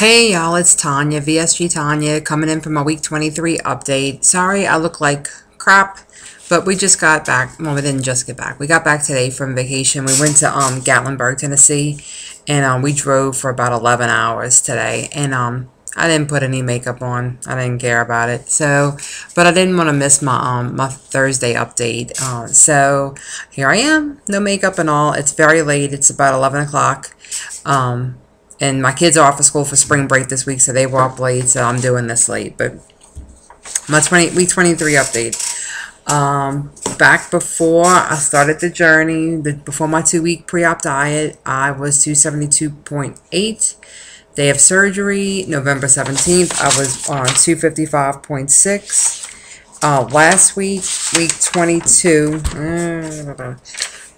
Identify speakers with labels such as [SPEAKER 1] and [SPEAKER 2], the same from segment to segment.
[SPEAKER 1] Hey y'all, it's Tanya, VSG Tanya, coming in for my week 23 update. Sorry I look like crap, but we just got back. Well, we didn't just get back. We got back today from vacation. We went to Gatlinburg, Tennessee, and we drove for about 11 hours today. And I didn't put any makeup on. I didn't care about it. So, but I didn't want to miss my my Thursday update. So here I am, no makeup and all. It's very late. It's about 11 o'clock. And my kids are off of school for spring break this week, so they were up late, so I'm doing this late. But my week 23 update. Back before I started the journey, before my 2-week pre-op diet, I was 272.8. Day of surgery, November 17th, I was on 255.6. Last week, week 22,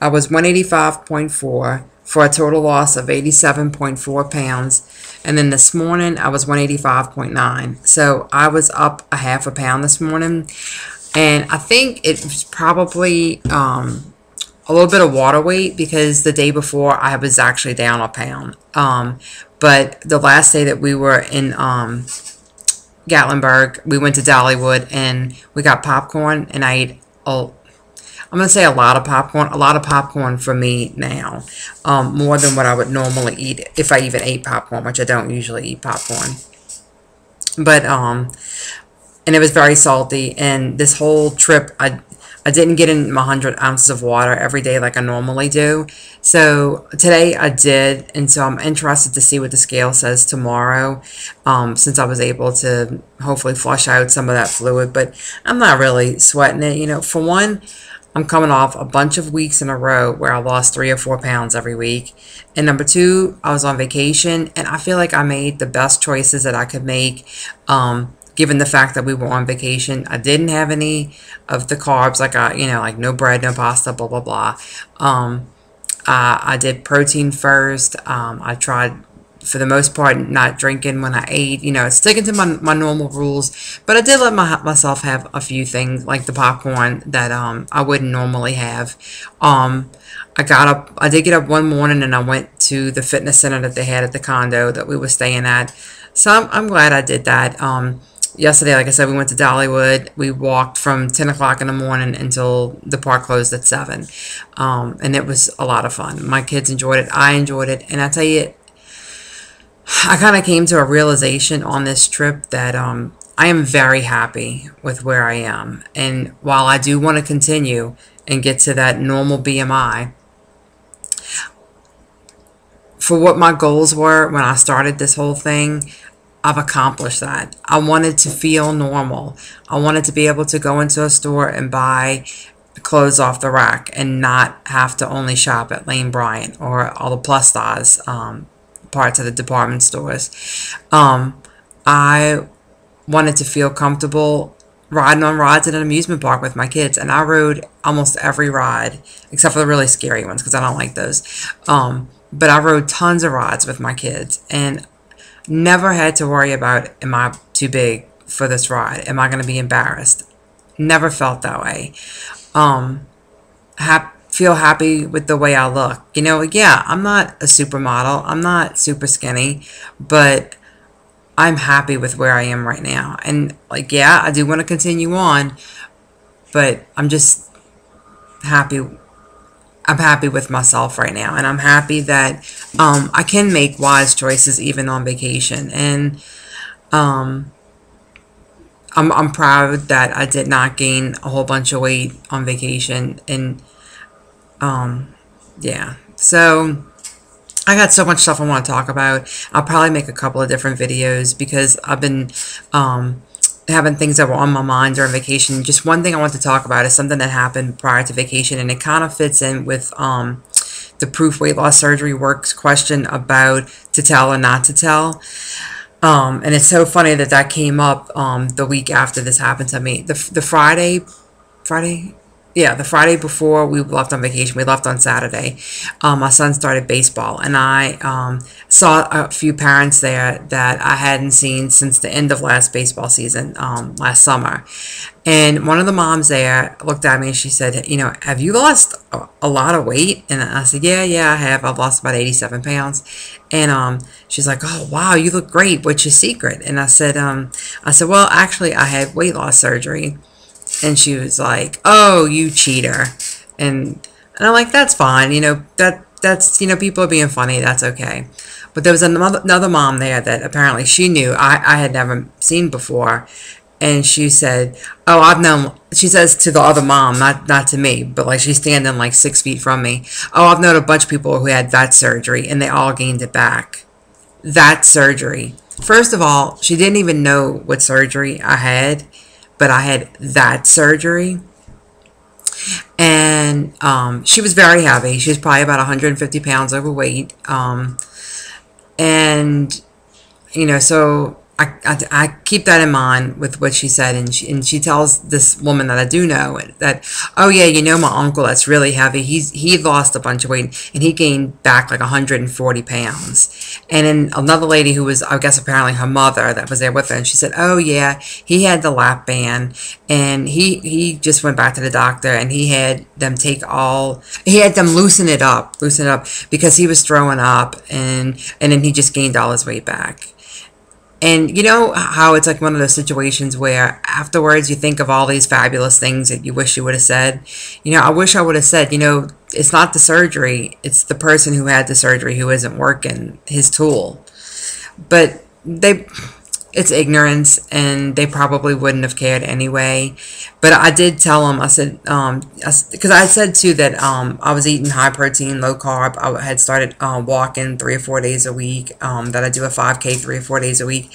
[SPEAKER 1] I was 185.4. for a total loss of 87.4 pounds. And then this morning, I was 185.9. So I was up a half a pound this morning. And I think it was probably a little bit of water weight, because the day before I was actually down a pound. But the last day that we were in Gatlinburg, we went to Dollywood and we got popcorn, and I ate I'm going to say a lot of popcorn for me now, more than what I would normally eat if I even ate popcorn, which I don't usually eat popcorn. But, and it was very salty, and this whole trip, I didn't get in my 100 ounces of water every day like I normally do. So today I did, and so I'm interested to see what the scale says tomorrow, since I was able to hopefully flush out some of that fluid. But I'm not really sweating it. You know, for one, I'm coming off a bunch of weeks in a row where I lost 3 or 4 pounds every week. And number two, I was on vacation, and I feel like I made the best choices that I could make, given the fact that we were on vacation. I didn't have any of the carbs, like like no bread, no pasta, blah, blah, blah. I did protein first. I tried, for the most part, not drinking when I ate, sticking to my normal rules. But I did let myself have a few things, like the popcorn, that I wouldn't normally have. I did get up one morning and I went to the fitness center that they had at the condo that we were staying at. So I'm glad I did that. Yesterday, like I said, we went to Dollywood. We walked from 10 o'clock in the morning until the park closed at 7. And it was a lot of fun. My kids enjoyed it. I enjoyed it. And I tell you, I kind of came to a realization on this trip that I am very happy with where I am. And while I do want to continue and get to that normal BMI, for what my goals were when I started this whole thing, I've accomplished that. I wanted to feel normal. I wanted to be able to go into a store and buy clothes off the rack and not have to only shop at Lane Bryant or all the plus size parts of the department stores. I wanted to feel comfortable riding on rides at an amusement park with my kids, and I rode almost every ride except for the really scary ones, because I don't like those. But I rode tons of rides with my kids and never had to worry about, am I too big for this ride? Am I going to be embarrassed? Never felt that way. Feel happy with the way I look. Yeah, I'm not a supermodel. I'm not super skinny, but I'm happy with where I am right now. And yeah, I do want to continue on, but I'm just happy. I'm happy with myself right now, and I'm happy that I can make wise choices even on vacation. And I'm proud that I did not gain a whole bunch of weight on vacation. And yeah, so I got so much stuff I want to talk about. I'll probably make a couple of different videos, because I've been having things that were on my mind during vacation. Just one thing I want to talk about is something that happened prior to vacation, and it kind of fits in with the Proof Weight Loss Surgery Works question about to tell or not to tell. And it's so funny that came up the week after this happened to me. The Friday yeah, the Friday before we left on vacation, we left on Saturday. My son started baseball, and I saw a few parents there that I hadn't seen since the end of last baseball season, last summer. And one of the moms there looked at me and she said, you know, have you lost a lot of weight? And I said, yeah, I have. I've lost about 87 pounds. And she's like, oh, wow, you look great. What's your secret? And I said, well, actually, I had weight loss surgery. And she was like, oh, you cheater. And I'm like, that's fine. You know, that's, you know, people are being funny. That's okay. But there was another mom there that apparently she knew I had never seen before. And she said, oh, I've known, she says to the other mom, not to me, but like she's standing like 6 feet from me. Oh, I've known a bunch of people who had that surgery and they all gained it back. That surgery. First of all, she didn't even know what surgery I had, but I had that surgery. And she was very heavy. She was probably about 150 pounds overweight. And, you know, so I keep that in mind with what she said, and she tells this woman that I do know that, oh yeah, you know, my uncle that's really heavy, he lost a bunch of weight and he gained back like 140 pounds. And then another lady who was, I guess apparently her mother that was there with her, and she said, oh yeah, he had the lap band and he just went back to the doctor and he had them loosen it up because he was throwing up, and then he just gained all his weight back. And you know how it's like one of those situations where afterwards you think of all these fabulous things that you wish you would have said. You know, I wish I would have said, you know, it's not the surgery, it's the person who had the surgery who isn't working his tool. But it's ignorance, and they probably wouldn't have cared anyway. But I did tell them, I said, because I said too that I was eating high protein, low carb. I had started walking 3 or 4 days a week, that I do a 5K 3 or 4 days a week.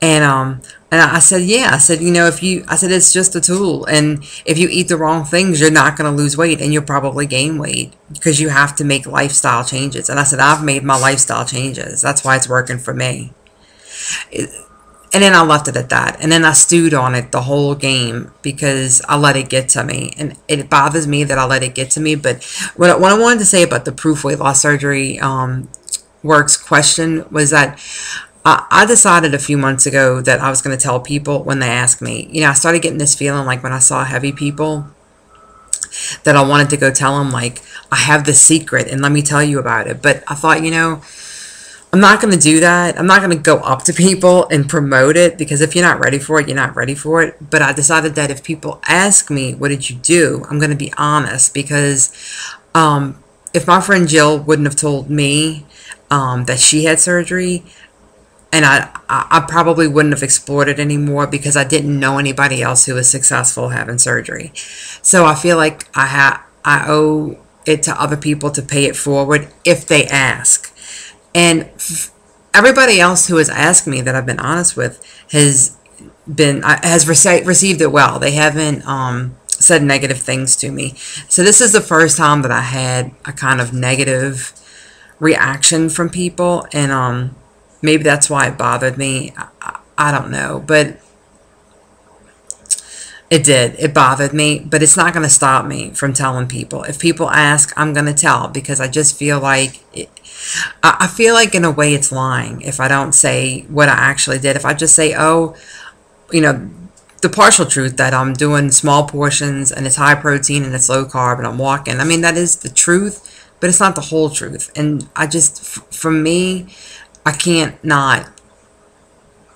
[SPEAKER 1] And I said, yeah, I said, you know, I said, it's just a tool. And if you eat the wrong things, you're not going to lose weight, and you'll probably gain weight because you have to make lifestyle changes. And I said, I've made my lifestyle changes. That's why it's working for me. And then I left it at that. And then I stewed on it the whole game because I let it get to me. And it bothers me that I let it get to me. But what I wanted to say about the Proof Weight Loss Surgery Works question was that I decided a few months ago that I was going to tell people when they ask me. You know, I started getting this feeling like when I saw heavy people that I wanted to go tell them, like, I have the secret and let me tell you about it. But I thought, you know, I'm not going to do that. I'm not going to go up to people and promote it, because if you're not ready for it, you're not ready for it. But I decided that if people ask me, what did you do? I'm going to be honest, because if my friend Jill wouldn't have told me that she had surgery, and I probably wouldn't have explored it anymore because I didn't know anybody else who was successful having surgery. So I feel like I owe it to other people to pay it forward if they ask. And everybody else who has asked me that I've been honest with has received it well. They haven't said negative things to me. So this is the first time that I had a kind of negative reaction from people, and maybe that's why it bothered me. I don't know, but it did. It bothered me, but it's not going to stop me from telling people. If people ask, I'm going to tell, because I just feel like I feel like in a way it's lying if I don't say what I actually did. If I just say, oh, you know, the partial truth that I'm doing small portions and it's high protein and it's low carb and I'm walking. I mean, that is the truth, but it's not the whole truth. And I just, for me, I can't not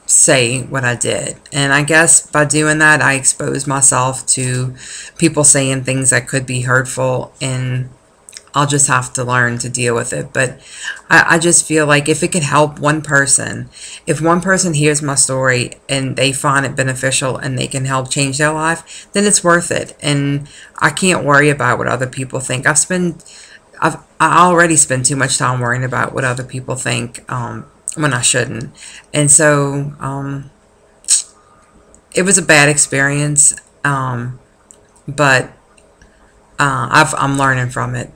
[SPEAKER 1] say what I did. And I guess by doing that, I expose myself to people saying things that could be hurtful, and I'll just have to learn to deal with it. But I just feel like if it could help one person, if one person hears my story and they find it beneficial and they can help change their life, then it's worth it. And I can't worry about what other people think. I already spend too much time worrying about what other people think when I shouldn't. And so it was a bad experience, but I'm learning from it.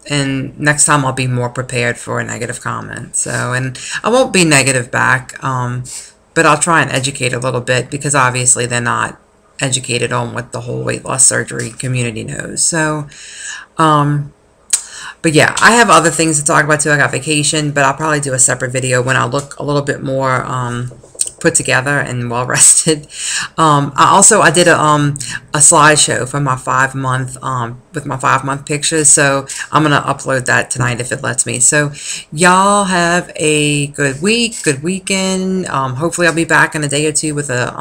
[SPEAKER 1] And next time I'll be more prepared for a negative comment. So, and I won't be negative back, but I'll try and educate a little bit, because obviously they're not educated on what the whole weight loss surgery community knows. So, but yeah, I have other things to talk about too. I got vacation, but I'll probably do a separate video when I look a little bit more put together and well rested. I did a slideshow for my 5-month with my 5-month pictures, so I'm gonna upload that tonight if it lets me. So y'all have a good week, good weekend. Hopefully I'll be back in a day or two with a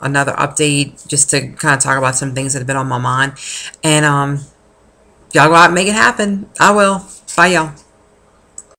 [SPEAKER 1] another update, just to kind of talk about some things that have been on my mind. And y'all go out and make it happen. I will. Bye, y'all.